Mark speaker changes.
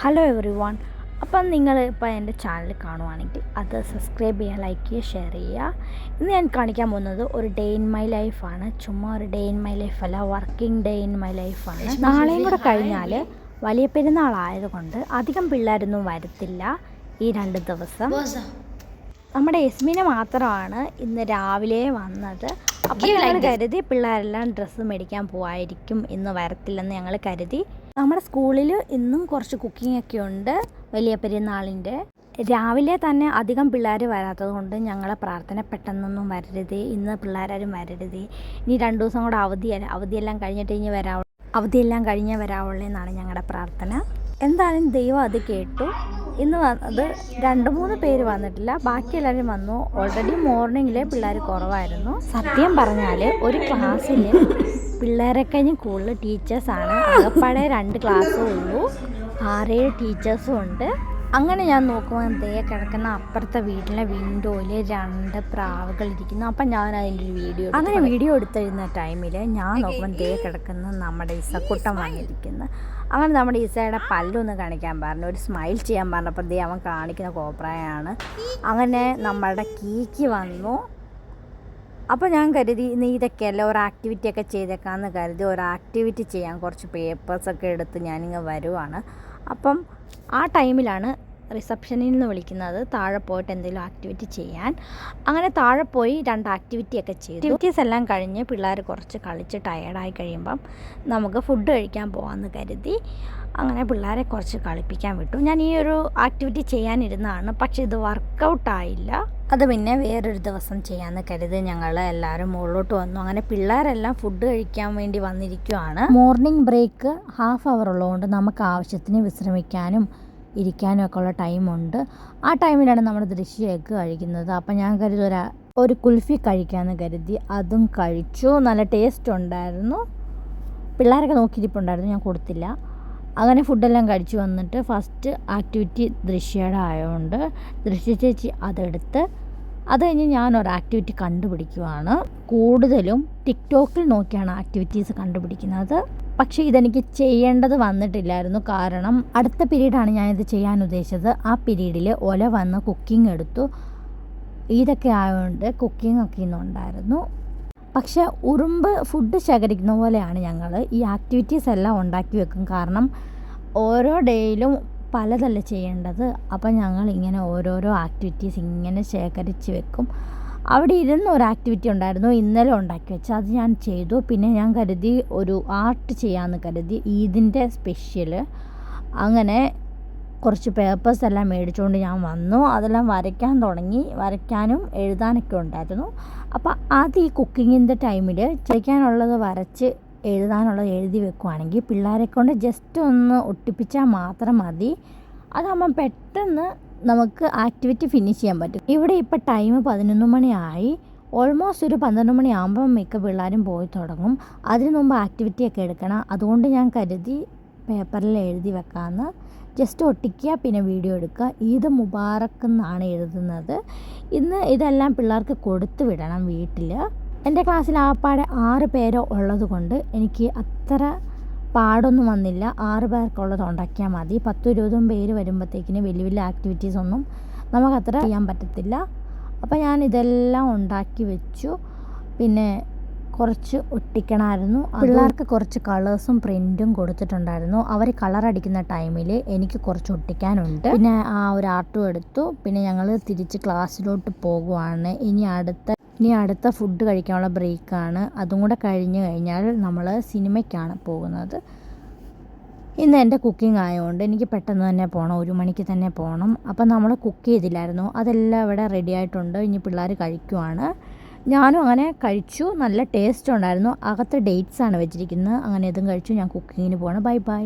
Speaker 1: Hello every one. അപ്പം നിങ്ങൾ ഇപ്പോൾ എൻ്റെ ചാനൽ കാണുവാണെങ്കിൽ അത് സബ്സ്ക്രൈബ് ചെയ്യുക, ലൈക്ക് ചെയ്യുക, ഷെയർ ചെയ്യുക. ഇന്ന് ഞാൻ കാണിക്കാൻ പോകുന്നത് ഒരു ഡേ ഇൻ മൈ ലൈഫാണ്. ചുമ്മാ ഒരു ഡേ ഇൻ മൈ ലൈഫല്ല, വർക്കിംഗ് ഡേ ഇൻ മൈ ലൈഫാണ്. നാളെയും കൂടെ കഴിഞ്ഞാൽ വലിയ പെരുന്നാളായതുകൊണ്ട് അധികം പിള്ളേരൊന്നും വരത്തില്ല ഈ 2 ദിവസം. നമ്മുടെ യസ്മിന് മാത്രമാണ് ഇന്ന് രാവിലെ വന്നത്. അപ്പോൾ ഞങ്ങൾ കരുതി പിള്ളേരെല്ലാം ഡ്രസ്സ് മേടിക്കാൻ പോവായിരിക്കും, ഇന്ന് വരത്തില്ലെന്ന് ഞങ്ങൾ കരുതി. നമ്മുടെ സ്കൂളിൽ ഇന്നും കുറച്ച് കുക്കിംഗ് ഒക്കെ ഉണ്ട് വലിയ പെരുന്നാളിൻ്റെ. രാവിലെ തന്നെ അധികം പിള്ളേർ വരാത്തത് കൊണ്ട് ഞങ്ങളെ പ്രാർത്ഥന പെട്ടെന്നൊന്നും വരരുത്, ഇന്ന് പിള്ളേരാരും വരരുത്, ഇനി 2 ദിവസം കൂടെ അവധിയെല്ലാം കഴിഞ്ഞിട്ട് ഇനി അവധിയെല്ലാം കഴിഞ്ഞേ വരാവുള്ളൂ എന്നാണ് ഞങ്ങളുടെ പ്രാർത്ഥന. എന്തായാലും ദൈവം അത് കേട്ടു. ഇന്ന് വന്നത് 2-3 പേര് വന്നിട്ടില്ല, ബാക്കി എല്ലാവരും വന്നു. ഓൾറെഡി മോർണിംഗിൽ പിള്ളേർ കുറവായിരുന്നു. സത്യം പറഞ്ഞാൽ ഒരു ക്ലാസ്സിൽ പിള്ളേരെ കഴിഞ്ഞ് കൂടുതൽ ടീച്ചേഴ്സാണ്. ആകപ്പാടെ 2 ക്ലാസ്സേ ഉള്ളൂ, 6-7 ടീച്ചേഴ്സും ഉണ്ട്. അങ്ങനെ ഞാൻ നോക്കുമ്പോൾ ദേ കിടക്കുന്ന അപ്പുറത്തെ വീട്ടിലെ വിൻഡോയിൽ 2 പ്രാവുകൾ ഇരിക്കുന്നു. അപ്പം ഞാൻ അതിൻ്റെ ഒരു വീഡിയോ എടുത്തിരുന്ന ടൈമിൽ ഞാൻ നോക്കുമ്പോൾ ദേ കിടക്കുന്ന നമ്മുടെ ഇസക്കുട്ടൻ വന്നിരിക്കുന്നു. അങ്ങനെ നമ്മുടെ ഇസയുടെ പല്ലൊന്ന് കാണിക്കാൻ പറഞ്ഞു, ഒരു സ്മൈൽ ചെയ്യാൻ പറഞ്ഞപ്പോൾ ദേ അവൻ കാണിക്കുന്ന കോപ്രായാണ്. അങ്ങനെ നമ്മളുടെ കീക്ക് വന്നു. അപ്പോൾ ഞാൻ കരുതി ഇന്ന് ഇതൊക്കെയല്ല ഒരു ആക്ടിവിറ്റി ഒക്കെ ചെയ്തേക്കാമെന്ന് കരുതി ഒരു ആക്ടിവിറ്റി ചെയ്യാൻ കുറച്ച് പേപ്പേഴ്സൊക്കെ എടുത്ത് ഞാനിങ്ങ് വരുവാണ്. അപ്പം ആ ടൈമിലാണ് റിസപ്ഷനിൽ നിന്ന് വിളിക്കുന്നത്, താഴെ പോയിട്ട് എന്തെങ്കിലും ആക്ടിവിറ്റി ചെയ്യാൻ. അങ്ങനെ താഴെ പോയി 2 ആക്ടിവിറ്റിയൊക്കെ ചെയ്തു. ആക്ടിവിറ്റീസ് എല്ലാം കഴിഞ്ഞ് പിള്ളേർ കുറച്ച് കളിച്ച് ടയേർഡായി കഴിയുമ്പം നമുക്ക് ഫുഡ് കഴിക്കാൻ പോകാമെന്ന് കരുതി അങ്ങനെ പിള്ളേരെ കുറച്ച് കളിപ്പിക്കാൻ വിട്ടു. ഞാൻ ഈ ഒരു ആക്ടിവിറ്റി ചെയ്യാനിരുന്നതാണ്, പക്ഷേ ഇത് വർക്കൗട്ടായില്ല. അത് പിന്നെ വേറൊരു ദിവസം ചെയ്യാമെന്ന് കരുതി ഞങ്ങൾ എല്ലാവരും മുകളിലോട്ട് വന്നു. അങ്ങനെ പിള്ളേരെല്ലാം ഫുഡ് കഴിക്കാൻ വേണ്ടി വന്നിരിക്കുകയാണ്. മോർണിംഗ് ബ്രേക്ക് ½ അവർ ഉള്ളതുകൊണ്ട് നമുക്ക് ആവശ്യത്തിന് വിശ്രമിക്കാനും ഇരിക്കാനും ഒക്കെ ഉള്ള ടൈമുണ്ട്. ആ ടൈമിലാണ് നമ്മൾ ദൃശ്യ എഗ്ഗ് കഴിക്കുന്നത്. അപ്പം ഞാൻ കരുതി ഒരു കുൽഫി കഴിക്കാമെന്ന് കരുതി അതും കഴിച്ചു. നല്ല ടേസ്റ്റ് ഉണ്ടായിരുന്നു. പിള്ളേരൊക്കെ നോക്കിയിരിപ്പുണ്ടായിരുന്നു, ഞാൻ കൊടുത്തില്ല. അങ്ങനെ ഫുഡെല്ലാം കഴിച്ചു വന്നിട്ട് ഫസ്റ്റ് ആക്ടിവിറ്റി ദൃശ്യയുടെ ആയതുകൊണ്ട് ദൃശ്യ ചേച്ചി അതെടുത്ത് അത് കഴിഞ്ഞ് ഞാനൊരു ആക്ടിവിറ്റി കണ്ടുപിടിക്കുവാണ്. കൂടുതലും ടിക്ടോക്കിൽ നോക്കിയാണ് ആക്ടിവിറ്റീസ് കണ്ടുപിടിക്കുന്നത്. പക്ഷേ ഇതെനിക്ക് ചെയ്യേണ്ടത് വന്നിട്ടില്ലായിരുന്നു, കാരണം അടുത്ത പീരീഡാണ് ഞാനിത് ചെയ്യാൻ ഉദ്ദേശിച്ചത്. ആ പീരീഡിൽ ഒല വന്ന് കുക്കിംഗ് എടുത്തു. ഇതൊക്കെ ആയതുകൊണ്ട് കുക്കിംഗ് ഒക്കെ ഇന്നുണ്ടായിരുന്നു. പക്ഷേ ഉറുമ്പ് ഫുഡ് ശേഖരിക്കുന്ന പോലെയാണ് ഞങ്ങൾ ഈ ആക്ടിവിറ്റീസ് എല്ലാം ഉണ്ടാക്കി വെക്കും, കാരണം ഓരോ ഡേയിലും പലതല്ല ചെയ്യേണ്ടത്. അപ്പം ഞങ്ങൾ ഇങ്ങനെ ഓരോരോ ആക്ടിവിറ്റീസ് ഇങ്ങനെ ശേഖരിച്ച് വെക്കും. അവിടെ ഇരുന്ന് ഒരു ആക്ടിവിറ്റി ഉണ്ടായിരുന്നു, ഇന്നലെ ഉണ്ടാക്കി വെച്ചാൽ അത് ഞാൻ ചെയ്തു. പിന്നെ ഞാൻ കരുതി ഒരു ആർട്ട് ചെയ്യാമെന്ന് കരുതി, ഈദിൻ്റെ സ്പെഷ്യൽ. അങ്ങനെ കുറച്ച് പേപ്പേഴ്സ് എല്ലാം മേടിച്ചുകൊണ്ട് ഞാൻ വന്നു. അതെല്ലാം വരയ്ക്കാൻ തുടങ്ങി. വരയ്ക്കാനും എഴുതാനൊക്കെ ഉണ്ടായിരുന്നു. അപ്പോൾ അത് ഈ കുക്കിങ്ങിൻ്റെ ടൈമിൽ ചെയ്യിക്കാനുള്ളത് വരച്ച് എഴുതാനുള്ളത് എഴുതി വെക്കുവാണെങ്കിൽ പിള്ളേരെ കൊണ്ട് ജസ്റ്റ് ഒന്ന് ഒട്ടിപ്പിച്ചാൽ മാത്രം മതി. അതാകുമ്പം പെട്ടെന്ന് നമുക്ക് ആക്ടിവിറ്റി ഫിനിഷ് ചെയ്യാൻ പറ്റും. ഇവിടെ ഇപ്പോൾ ടൈം 11 മണിയായി. ഓൾമോസ്റ്റ് ഒരു 12 മണിയാകുമ്പം മിക്ക പിള്ളേരും പോയി തുടങ്ങും. അതിന് മുമ്പ് ആക്ടിവിറ്റിയൊക്കെ എടുക്കണം. അതുകൊണ്ട് ഞാൻ കരുതി പേപ്പറിൽ എഴുതി വെക്കാമെന്ന്. ജസ്റ്റ് ഒട്ടിക്കുക, പിന്നെ വീഡിയോ എടുക്കുക. ഈദ് മുബാറക്ക് എന്നാണ് എഴുതുന്നത്. ഇന്ന് ഇതെല്ലാം പിള്ളേർക്ക് കൊടുത്തു വിടണം വീട്ടിൽ. എൻ്റെ ക്ലാസ്സിൽ ആപ്പാടെ 6 പേരോ ഉള്ളത് കൊണ്ട് എനിക്ക് അത്ര പാടൊന്നും വന്നില്ല. 6 പേർക്കുള്ളത് ഉണ്ടാക്കിയാൽ മതി. 10-20 പേര് വരുമ്പോഴത്തേക്കിന് വലിയ വലിയ ആക്ടിവിറ്റീസ് ഒന്നും നമുക്കത്ര ചെയ്യാൻ പറ്റത്തില്ല. അപ്പോൾ ഞാൻ ഇതെല്ലാം ഉണ്ടാക്കി വെച്ചു. പിന്നെ കുറച്ച് ഒട്ടിക്കണമായിരുന്നു. പിള്ളേർക്ക് കുറച്ച് കളേഴ്സും പ്രിൻറ്റും കൊടുത്തിട്ടുണ്ടായിരുന്നു. അവർ കളർ അടിക്കുന്ന ടൈമിൽ എനിക്ക് കുറച്ച് ഒട്ടിക്കാനുണ്ട്. പിന്നെ ആ ഒരു ആർട്ടും എടുത്തു. പിന്നെ ഞങ്ങൾ തിരിച്ച് ക്ലാസ്സിലോട്ട് പോകുവാണ്. ഇനി അടുത്ത ഫുഡ് കഴിക്കാനുള്ള ബ്രേക്കാണ്. അതും കൂടെ കഴിഞ്ഞ് കഴിഞ്ഞാൽ നമ്മൾ സിനിമയ്ക്കാണ് പോകുന്നത്. ഇന്ന് എൻ്റെ കുക്കിംഗ് ആയതുകൊണ്ട് എനിക്ക് പെട്ടെന്ന് തന്നെ പോകണം, 1 മണിക്ക് തന്നെ പോകണം. അപ്പം നമ്മൾ കുക്ക് ചെയ്തില്ലായിരുന്നു, അതെല്ലാം ഇവിടെ റെഡി ആയിട്ടുണ്ട്. ഇനി പിള്ളേർ കഴിക്കുവാണ്. ഞാനും അങ്ങനെ കഴിച്ചു. നല്ല ടേസ്റ്റ് ഉണ്ടായിരുന്നു. അകത്ത് ഡേറ്റ്സാണ് വെച്ചിരിക്കുന്നത്. അങ്ങനെ ഇതും കഴിച്ചു. ഞാൻ കുക്കിങ്ങിന് പോകണം. Bye bye.